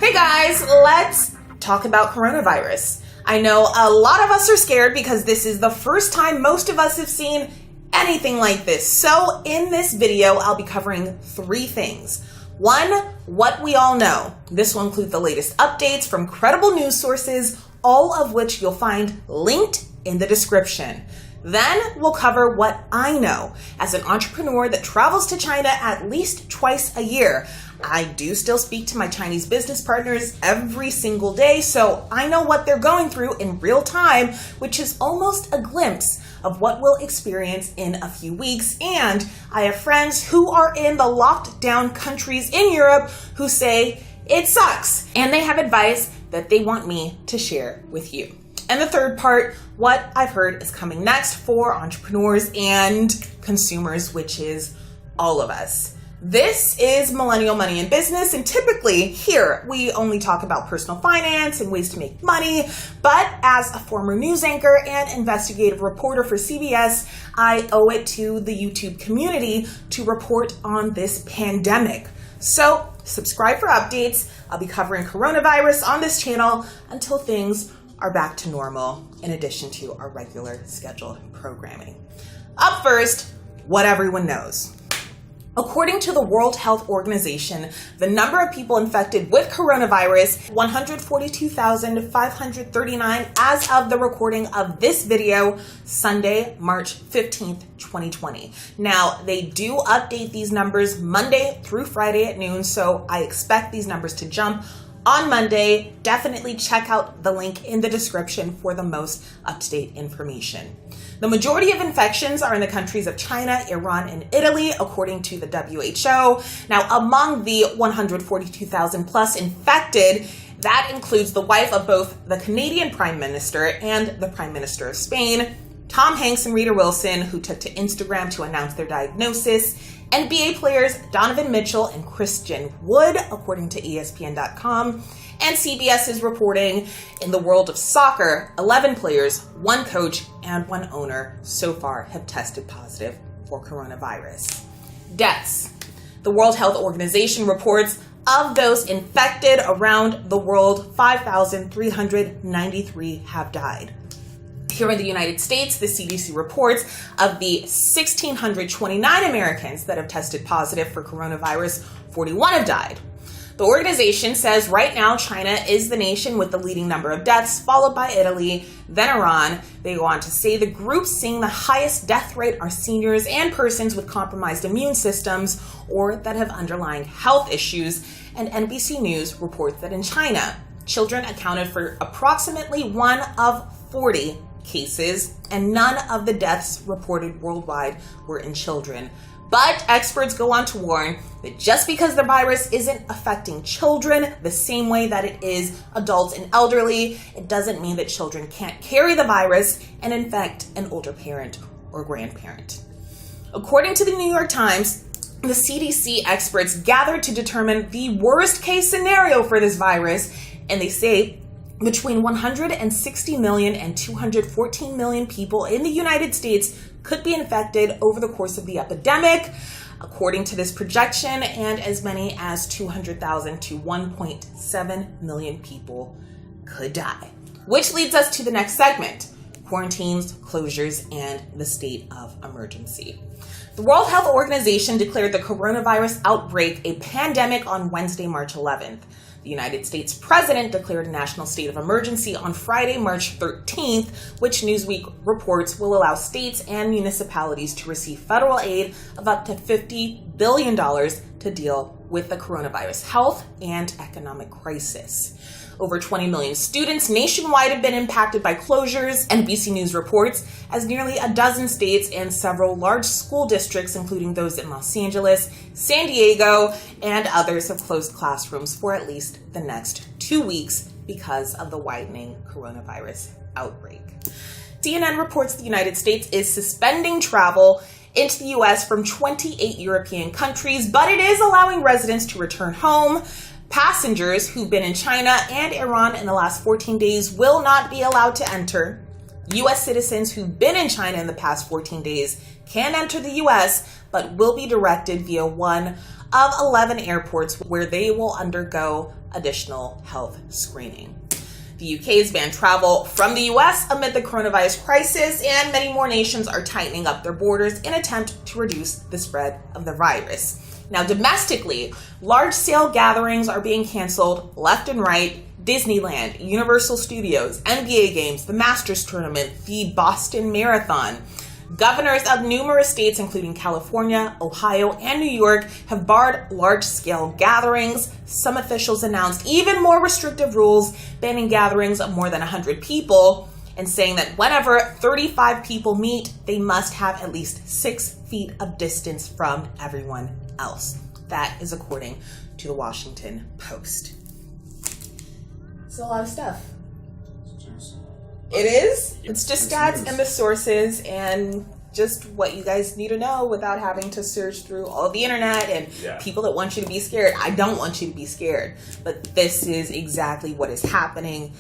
Hey guys, let's talk about coronavirus. I know a lot of us are scared because this is the first time most of us have seen anything like this. So in this video, I'll be covering three things. One, what we all know. This will include the latest updates from credible news sources, all of which you'll find linked in the description. Then we'll cover what I know as an entrepreneur that travels to China at least twice a year. I do still speak to my Chinese business partners every single day, so I know what they're going through in real time, which is almost a glimpse of what we'll experience in a few weeks. And I have friends who are in the locked down countries in Europe who say it sucks, and they have advice that they want me to share with you. And the third part, what I've heard is coming next for entrepreneurs and consumers, which is all of us. This is Millennial Money and Business, and typically here we only talk about personal finance and ways to make money, but as a former news anchor and investigative reporter for CBS, I owe it to the YouTube community to report on this pandemic. So subscribe for updates. I'll be covering coronavirus on this channel until things are back to normal, in addition to our regular scheduled programming. Up first, what everyone knows. According to the World Health Organization, the number of people infected with coronavirus, 142,539 as of the recording of this video, Sunday, March 15th, 2020. Now, they do update these numbers Monday through Friday at noon, so I expect these numbers to jump on Monday. Definitely check out the link in the description for the most up-to-date information. The majority of infections are in the countries of China, Iran, and Italy, according to the WHO. Now, among the 142,000 plus infected, that includes the wife of both the Canadian Prime Minister and the Prime Minister of Spain, Tom Hanks and Rita Wilson, who took to Instagram to announce their diagnosis, NBA players Donovan Mitchell and Christian Wood, according to ESPN.com, and CBS is reporting in the world of soccer, 11 players, 1 coach, and 1 owner so far have tested positive for coronavirus. Deaths. The World Health Organization reports of those infected around the world, 5,393 have died. Here in the United States, the CDC reports of the 1,629 Americans that have tested positive for coronavirus, 41 have died. The organization says right now China is the nation with the leading number of deaths, followed by Italy, then Iran. They go on to say the groups seeing the highest death rate are seniors and persons with compromised immune systems or that have underlying health issues. And NBC News reports that in China, children accounted for approximately 1 of 40 cases, and none of the deaths reported worldwide were in children. But experts go on to warn that just because the virus isn't affecting children the same way that it is adults and elderly, it doesn't mean that children can't carry the virus and infect an older parent or grandparent. According to the New York Times, the CDC experts gathered to determine the worst case scenario for this virus, and they say between 160 million and 214 million people in the United States could be infected over the course of the epidemic, according to this projection, and as many as 200,000 to 1.7 million people could die. Which leads us to the next segment, quarantines, closures, and the state of emergency. The World Health Organization declared the coronavirus outbreak a pandemic on Wednesday, March 11th. The United States president declared a national state of emergency on Friday, March 13th, which Newsweek reports will allow states and municipalities to receive federal aid of up to $50 billion to deal with the coronavirus health and economic crisis. Over 20 million students nationwide have been impacted by closures, NBC News reports, as nearly a dozen states and several large school districts, including those in Los Angeles, San Diego, and others, have closed classrooms for at least the next 2 weeks because of the widening coronavirus outbreak. CNN reports the United States is suspending travel into the U.S. from 28 European countries, but it is allowing residents to return home. Passengers who've been in China and Iran in the last 14 days will not be allowed to enter. U.S. citizens who've been in China in the past 14 days can enter the U.S., but will be directed via one of 11 airports where they will undergo additional health screening. The UK has banned travel from the US amid the coronavirus crisis, and many more nations are tightening up their borders in an attempt to reduce the spread of the virus. Now, domestically, large-scale gatherings are being canceled left and right. Disneyland, Universal Studios, NBA games, the Masters Tournament, the Boston Marathon. Governors of numerous states, including California, Ohio, and New York, have barred large-scale gatherings. Some officials announced even more restrictive rules, banning gatherings of more than 100 people, and saying that whenever 35 people meet, they must have at least 6 feet of distance from everyone else. That is according to the Washington Post. It's a lot of stuff. It is? It's just stats and the sources and just what you guys need to know without having to search through all of the internet and people that want you to be scared. I don't want you to be scared, but this is exactly what is happening,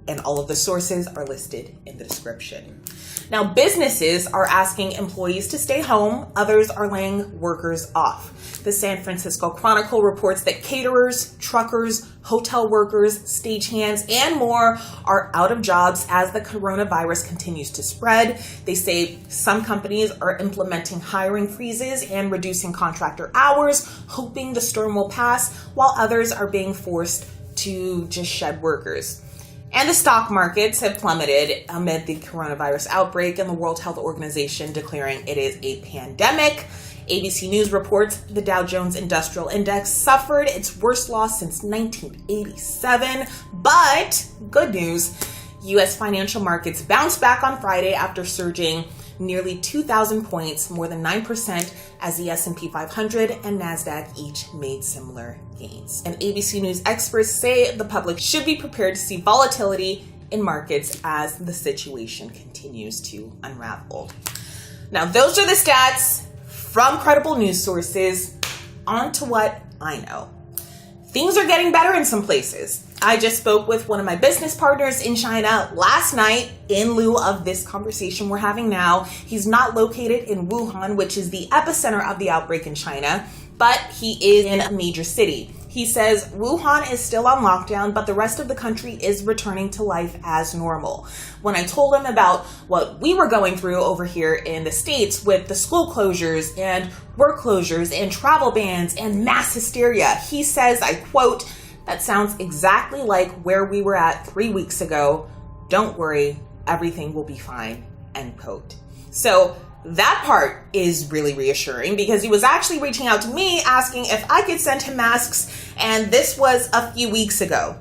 and all of the sources are listed in the description. Now, businesses are asking employees to stay home. Others are laying workers off. The San Francisco Chronicle reports that caterers, truckers, hotel workers, stagehands, and more are out of jobs as the coronavirus continues to spread. They say some companies are implementing hiring freezes and reducing contractor hours, hoping the storm will pass, while others are being forced to just shed workers. And the stock markets have plummeted amid the coronavirus outbreak and the World Health Organization declaring it is a pandemic. ABC News reports the Dow Jones Industrial Index suffered its worst loss since 1987. But good news, U.S. financial markets bounced back on Friday after surging nearly 2,000 points, more than 9%, as the S&P 500 and NASDAQ each made similar gains. And ABC News experts say the public should be prepared to see volatility in markets as the situation continues to unravel. Now, those are the stats from credible news sources. On to what I know. Things are getting better in some places. I just spoke with one of my business partners in China last night in lieu of this conversation we're having now. He's not located in Wuhan, which is the epicenter of the outbreak in China, but he is in a major city. He says Wuhan is still on lockdown, but the rest of the country is returning to life as normal. When I told him about what we were going through over here in the States with the school closures and work closures and travel bans and mass hysteria, he says, I quote, "That sounds exactly like where we were at 3 weeks ago. Don't worry, everything will be fine," end quote. So that part is really reassuring because he was actually reaching out to me asking if I could send him masks, and this was a few weeks ago.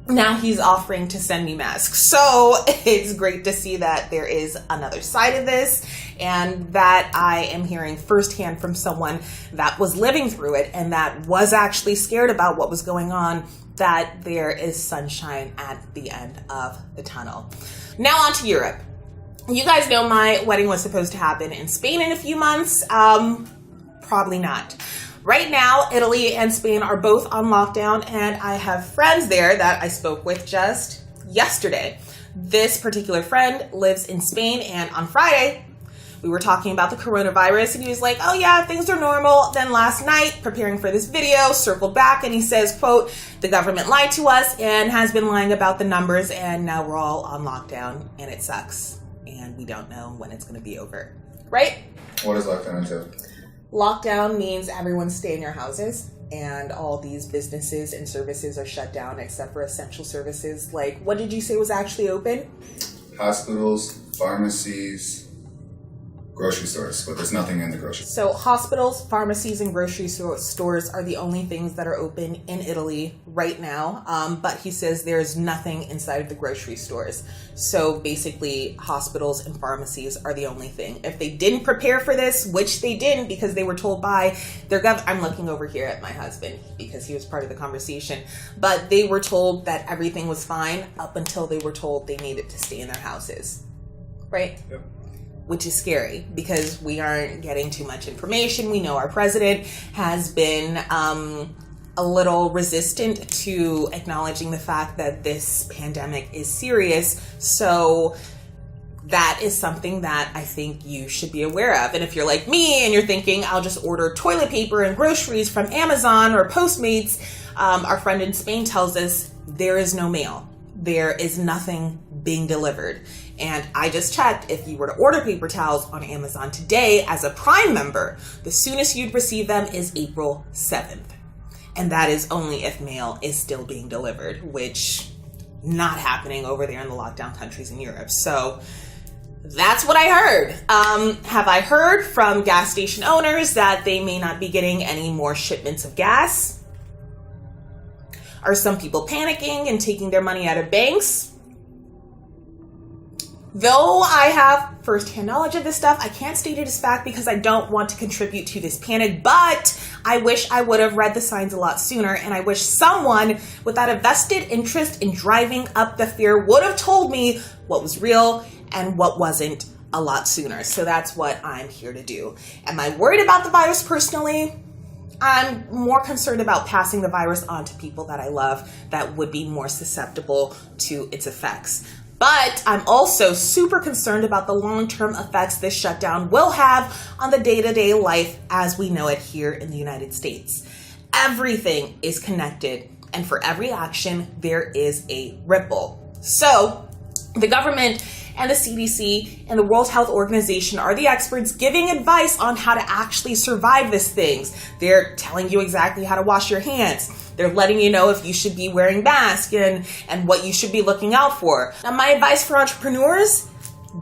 Now he's offering to send me masks. So it's great to see that there is another side of this and that I am hearing firsthand from someone that was living through it and that was actually scared about what was going on, that there is sunshine at the end of the tunnel. Now on to Europe. You guys know my wedding was supposed to happen in Spain in a few months. Probably not. Right now, Italy and Spain are both on lockdown, and I have friends there that I spoke with just yesterday. This particular friend lives in Spain, and on Friday, we were talking about the coronavirus, and he was like, oh yeah, things are normal. Then last night, preparing for this video, circled back, and he says, quote, the government lied to us and has been lying about the numbers, and now we're all on lockdown, and it sucks. And we don't know when it's going to be over. Right? What does lockdown entail? Lockdown means everyone stay in your houses and all these businesses and services are shut down except for essential services. Like, what did you say was actually open? Hospitals, pharmacies, grocery stores, but there's nothing in the grocery stores. So hospitals, pharmacies, and grocery stores are the only things that are open in Italy right now. But he says there's nothing inside of the grocery stores. So basically, hospitals and pharmacies are the only thing. If they didn't prepare for this, which they didn't because they were told by their I'm looking over here at my husband because he was part of the conversation. But they were told that everything was fine up until they were told they needed to stay in their houses. Right? Yep. Which is scary because we aren't getting too much information. We know our president has been a little resistant to acknowledging the fact that this pandemic is serious. So that is something that I think you should be aware of. And if you're like me and you're thinking, I'll just order toilet paper and groceries from Amazon or Postmates, Our friend in Spain tells us there is no mail. There is nothing being delivered. And I just checked, if you were to order paper towels on Amazon today as a Prime member, the soonest you'd receive them is April 7th. And that is only if mail is still being delivered, which not happening over there in the lockdown countries in Europe. So that's what I heard. Have I heard from gas station owners that they may not be getting any more shipments of gas? Are some people panicking and taking their money out of banks? Though I have firsthand knowledge of this stuff, I can't state it as fact because I don't want to contribute to this panic, but I wish I would have read the signs a lot sooner, and I wish someone without a vested interest in driving up the fear would have told me what was real and what wasn't a lot sooner. So that's what I'm here to do. Am I worried about the virus personally? I'm more concerned about passing the virus on to people that I love that would be more susceptible to its effects. But I'm also super concerned about the long-term effects this shutdown will have on the day-to-day life as we know it here in the United States. Everything is connected, and for every action, there is a ripple. So the government and the CDC and the World Health Organization are the experts giving advice on how to actually survive these things. They're telling you exactly how to wash your hands. They're letting you know if you should be wearing masks and what you should be looking out for. Now, my advice for entrepreneurs,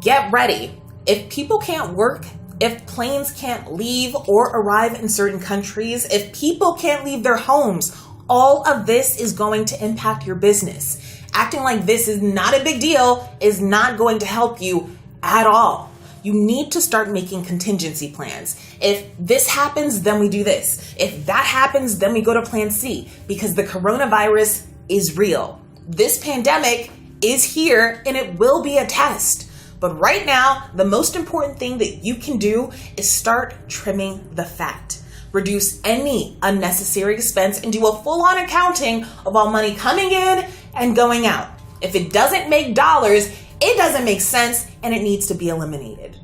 get ready. If people can't work, if planes can't leave or arrive in certain countries, if people can't leave their homes, all of this is going to impact your business. Acting like this is not a big deal is not going to help you at all. You need to start making contingency plans. If this happens, then we do this. If that happens, then we go to plan C, because the coronavirus is real. This pandemic is here and it will be a test. But right now, the most important thing that you can do is start trimming the fat. Reduce any unnecessary expense and do a full-on accounting of all money coming in and going out. If it doesn't make dollars, it doesn't make sense and it needs to be eliminated.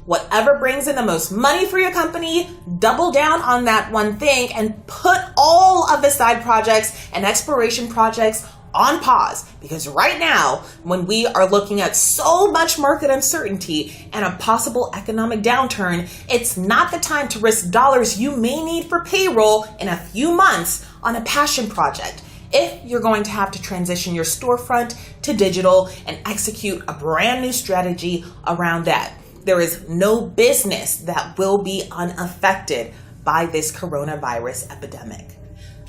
Whatever brings in the most money for your company, double down on that one thing and put all of the side projects and exploration projects on pause, because right now, when we are looking at so much market uncertainty and a possible economic downturn, it's not the time to risk dollars you may need for payroll in a few months on a passion project. If you're going to have to transition your storefront to digital and execute a brand new strategy around that, there is no business that will be unaffected by this coronavirus epidemic.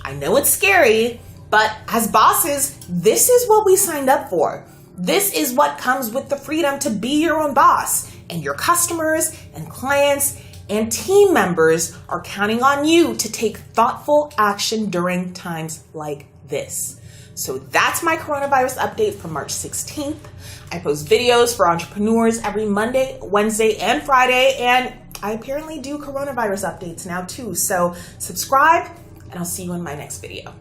I know it's scary, but as bosses, this is what we signed up for. This is what comes with the freedom to be your own boss. And your customers and clients and team members are counting on you to take thoughtful action during times like this. So that's my coronavirus update for March 16th. I post videos for entrepreneurs every Monday, Wednesday, and Friday. And I apparently do coronavirus updates now too. So subscribe and I'll see you in my next video.